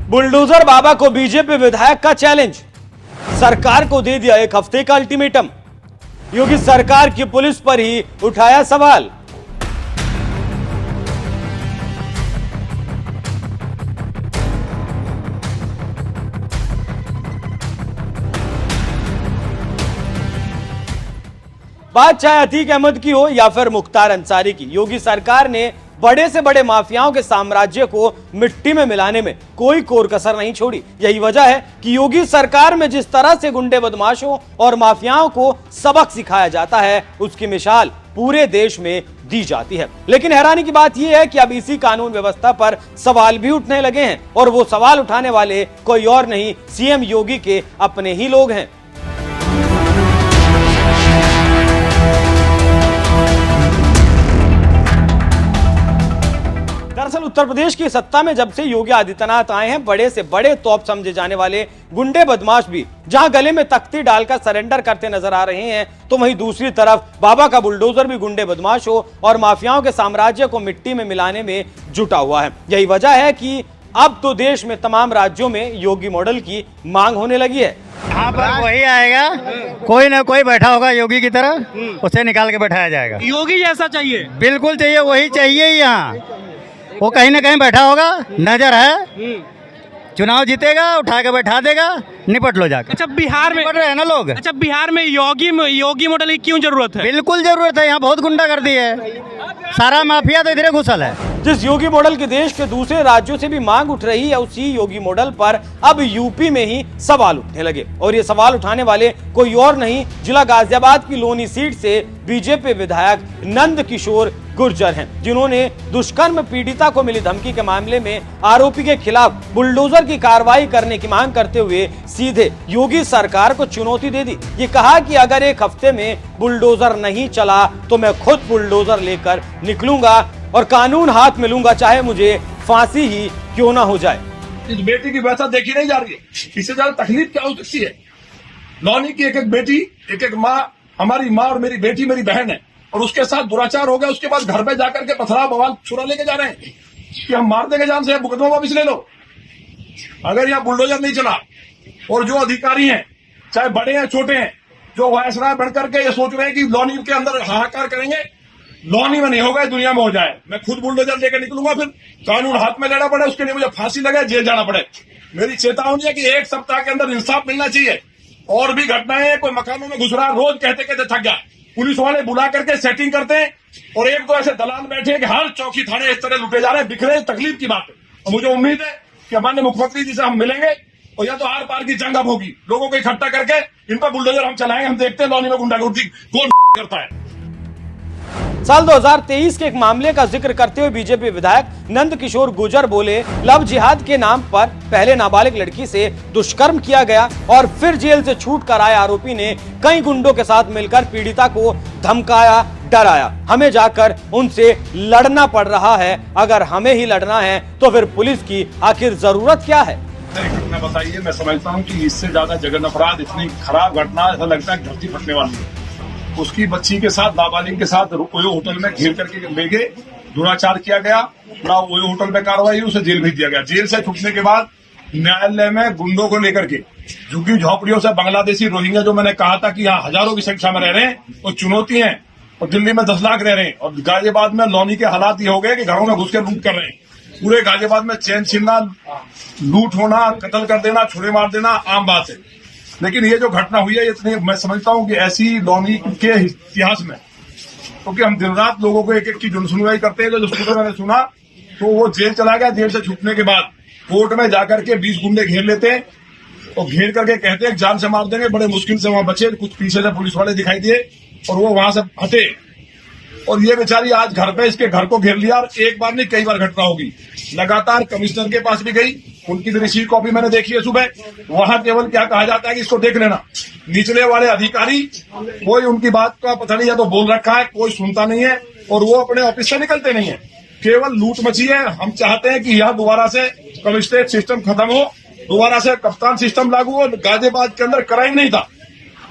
Bulldozer बाबा को BJP विधायक का चैलेंज, सरकार को दे दिया 1 हफ्ते का अल्टीमेटम। योगी सरकार की पुलिस पर ही उठाया सवाल। बात चाहे अतीक अहमद की हो या फिर मुख्तार अंसारी की, योगी सरकार ने बड़े से बड़े माफियाओं के साम्राज्य को मिट्टी में मिलाने में कोई कोर कसर नहीं छोड़ी। यही वजह है कि योगी सरकार में जिस तरह से गुंडे बदमाशों और माफियाओं को सबक सिखाया जाता है, उसकी मिसाल पूरे देश में दी जाती है। लेकिन हैरानी की बात यह है कि अब इसी कानून व्यवस्था पर सवाल भी उठने लगे हैं, और वो सवाल उठाने वाले कोई और नहीं, सीएम योगी के अपने ही लोग हैं। दरअसल उत्तर प्रदेश की सत्ता में जब से योगी आदित्यनाथ आए हैं, बड़े से बड़े तौप समझे जाने वाले गुंडे बदमाश भी जहां गले में तख्ती डालकर सरेंडर करते नजर आ रहे हैं, तो वहीं दूसरी तरफ बाबा का बुलडोजर भी गुंडे बदमाशों और माफियाओं के साम्राज्य को मिट्टी में मिलाने में जुटा हुआ है। यही वजह है कि अब तो देश में तमाम राज्यों में योगी मॉडल की मांग होने लगी है। यहाँ पर वही आएगा, कोई ना कोई बैठा होगा योगी की तरह, उसे निकाल के बैठाया जाएगा। योगी जैसा चाहिए, बिल्कुल चाहिए, वही चाहिए ही। यहाँ वो कहीं ना कहीं बैठा होगा, नजर है, चुनाव जीतेगा, उठा के बैठा देगा, निपट लो जाकर। अच्छा बिहार में निपट रहे हैं ना लोग। अच्छा बिहार में योगी मॉडल की क्यों जरूरत है? बिल्कुल जरूरत है, यहाँ बहुत गुंडागर्दी है, सारा माफिया तो इधर घुसल है। जिस योगी मॉडल की देश के दूसरे राज्यों से भी मांग उठ रही है, उसी योगी मॉडल पर अब यूपी में ही सवाल उठने लगे। और ये सवाल उठाने वाले कोई और नहीं, जिला गाजियाबाद की लोनी सीट से बीजेपी विधायक नंद किशोर गुर्जर हैं, जिन्होंने दुष्कर्म पीड़िता को मिली धमकी के मामले में आरोपी के खिलाफ बुलडोजर की कार्रवाई करने की मांग करते हुए सीधे योगी सरकार को चुनौती दे दी। ये कहा कि अगर 1 हफ्ते में बुलडोजर नहीं चला तो मैं खुद बुलडोजर लेकर निकलूंगा और कानून हाथ में लूंगा, चाहे मुझे फांसी ही क्यों ना हो जाए। इस बेटी की व्यथा देखी नहीं जा रही है, इससे ज्यादा तकलीफ क्या हो सकती है? लौनी की एक एक बेटी, एक एक माँ, हमारी माँ और मेरी बेटी मेरी बहन है, और उसके साथ दुराचार हो गया। उसके बाद घर पे जाकर के पथराव बवाल छुरा लेके जा रहे हैं कि हम मार देंगे जान से, मुकदमा वापिस ले लो। अगर यहाँ बुलडोजर नहीं चला और जो अधिकारी हैं, चाहे बड़े हैं छोटे हैं, जो वायसराय बनकर के ये सोच रहे हैं कि लौनी के अंदर हाहाकार करेंगे, लौनी में नहीं होगा, दुनिया में हो जाए। मैं खुद बुलडोजर लेकर निकलूंगा, फिर कानून हाथ में लेना पड़े, उसके लिए मुझे फांसी लगे, जेल जाना पड़े। मेरी चेतावनी है कि 1 सप्ताह के अंदर इंसाफ मिलना चाहिए। और भी घटनाएं, कोई मकानों में घुस रहा, रोज कहते कहते थक गया, पुलिस वाले बुला करके सेटिंग करते हैं, और एक तो ऐसे दलाल बैठे हैं कि हर चौकी थाने इस तरह लुटे जा रहे हैं, बिखरे। तकलीफ की बात है, और मुझे उम्मीद है कि हमारे मुख्यमंत्री जी से हम मिलेंगे और या तो आर पार की जंग अब होगी, लोगों को इकट्ठा करके इन पर बुलडोजर हम चलाएंगे। हम देखते हैं लौनी में गुंडागर्दी कौन करता है। साल 2023 के एक मामले का जिक्र करते हुए बीजेपी विधायक नंद किशोर गुर्जर बोले, लव जिहाद के नाम पर पहले नाबालिग लड़की से दुष्कर्म किया गया और फिर जेल से छूट कर आए आरोपी ने कई गुंडों के साथ मिलकर पीड़िता को धमकाया, डराया। हमें जाकर उनसे लड़ना पड़ रहा है। अगर हमें ही लड़ना है तो फिर पुलिस की आखिर जरूरत क्या है? घटना बताइए, मैं समझता हूँ कि इससे ज्यादा जघन्य अपराध, इतनी खराब घटना, ऐसा लगता है धरती फटने वाली है। उसकी बच्ची के साथ, नाबालिग के साथ ओयो होटल में घेर करके ले गए, दुराचार किया गया, पूरा ओयो होटल में कार्रवाई, उसे जेल भेज दिया गया। जेल से छूटने के बाद न्यायालय में गुंडों को लेकर के झुग्गी झोपड़ियों से बांग्लादेशी रोहिंग्या, जो मैंने कहा था कि यहाँ हजारों की संख्या में रह रहे हैं, वो चुनौती है। और दिल्ली में 10 लाख रह रहे हैं, और गाजियाबाद में लौनी के हालात ये हो गए कि घरों में घुस के लूट कर रहे हैं। पूरे गाजियाबाद में चैन छीनना, लूट होना, कत्ल कर देना, छुरे मार देना आम बात है। लेकिन ये जो घटना हुई है, इतनी मैं समझता हूँ कि ऐसी लौनी के इतिहास में, क्योंकि हम दिन रात लोगों को एक एक की सुनवाई करते हैं, जो स्टूडेंट मैंने सुना तो वो जेल चला गया। जेल से छूटने के बाद कोर्ट में जाकर के 20 गुंडे घेर लेते हैं और घेर करके कहते हैं जान से मार देंगे। बड़े मुश्किल से वहां बचे, कुछ पीछे से पुलिस वाले दिखाई दिए और वो वहां से हटे। और ये बेचारी आज घर पे, इसके घर को घेर लिया, और एक बार नहीं कई बार घटना होगी। लगातार कमिश्नर के पास भी गई, उनकी रिसीव कॉपी मैंने देखी है सुबह। वहां केवल क्या कहा जाता है कि इसको देख लेना। निचले वाले अधिकारी, कोई उनकी बात का पता नहीं है तो बोल रखा है, कोई सुनता नहीं है, और वो अपने ऑफिस से निकलते नहीं है। केवल लूट मची है। हम चाहते हैं कि यह दोबारा से कमिश्नरेट सिस्टम खत्म हो, दोबारा से कप्तान सिस्टम लागू हो। गाजियाबाद के अंदर क्राइम नहीं था।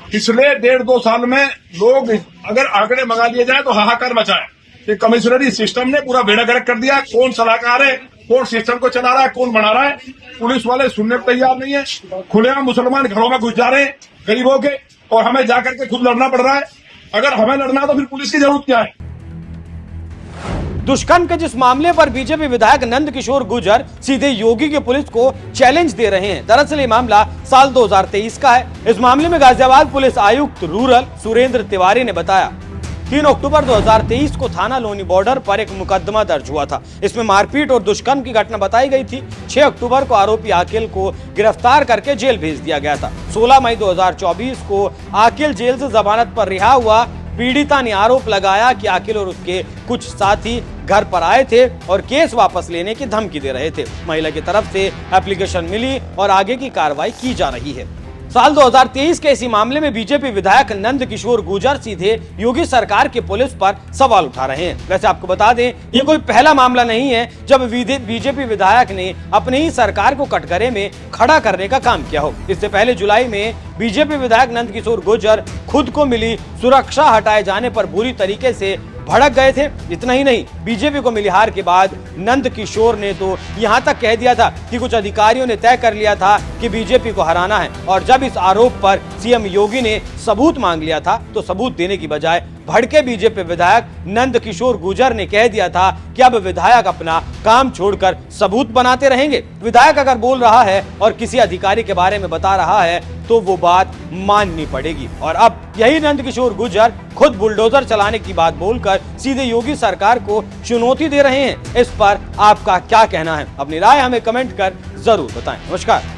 पिछले 1.5-2 साल में लोग, अगर आंकड़े मंगा लिए जाए तो हाहाकार मचा है। ये कमिश्नरी सिस्टम ने पूरा बेड़ा गर्क कर दिया। कौन सलाहकार है, कौन सिस्टम को चला रहा है, कौन बना रहा है। पुलिस वाले सुनने को तैयार नहीं है। खुलेआम मुसलमान घरों में घुस जा रहे हैं गरीबों के, और हमें जाकर के खुद लड़ना पड़ रहा है। अगर हमें लड़ना है तो फिर पुलिस की जरूरत क्या है। दुष्कर्म के जिस मामले पर बीजेपी विधायक नंद किशोर गुर्जर सीधे योगी की पुलिस को चैलेंज दे रहे हैं। दरअसल ये मामला साल 2023 का है। इस मामले में गाजियाबाद पुलिस आयुक्त रूरल सुरेंद्र तिवारी ने बताया 3 अक्टूबर 2023 को थाना लोनी बॉर्डर पर एक मुकदमा दर्ज हुआ था। इसमें मारपीट और दुष्कर्म की घटना बताई गई थी। 6 अक्टूबर को आरोपी आकिल को गिरफ्तार करके जेल भेज दिया गया था। 16 मई 2024 को आकिल जेल से जमानत पर रिहा हुआ। पीड़िता ने आरोप लगाया कि आकिल और उसके कुछ साथी घर पर आए थे और केस वापस लेने की धमकी दे रहे थे। महिला की तरफ से एप्लीकेशन मिली और आगे की कार्रवाई की जा रही है। साल 2023 के इसी मामले में बीजेपी विधायक नंद किशोर गुर्जर सीधे योगी सरकार की पुलिस पर सवाल उठा रहे हैं। वैसे आपको बता दें, ये कोई पहला मामला नहीं है जब बीजेपी विधायक ने अपनी ही सरकार को कटघरे में खड़ा करने का काम किया हो। इससे पहले जुलाई में बीजेपी विधायक नंद किशोर गुर्जर खुद को मिली सुरक्षा हटाए जाने पर बुरी तरीके से भड़क गए थे। इतना ही नहीं, बीजेपी को मिली हार के बाद नंद किशोर ने तो यहां तक कह दिया था कि कुछ अधिकारियों ने तय कर लिया था कि बीजेपी को हराना है। और जब इस आरोप पर सीएम योगी ने सबूत मांग लिया था तो सबूत देने की बजाय भड़के बीजेपी विधायक नंद किशोर गुर्जर ने कह दिया था कि अब विधायक अपना काम छोड़कर सबूत बनाते रहेंगे। विधायक अगर बोल रहा है और किसी अधिकारी के बारे में बता रहा है तो वो बात माननी पड़ेगी। और अब यही नंद किशोर गुर्जर खुद बुलडोजर चलाने की बात बोलकर सीधे योगी सरकार को चुनौती दे रहे हैं। इस पर आपका क्या कहना है? अपनी राय हमें कमेंट कर जरूर बताएं। नमस्कार।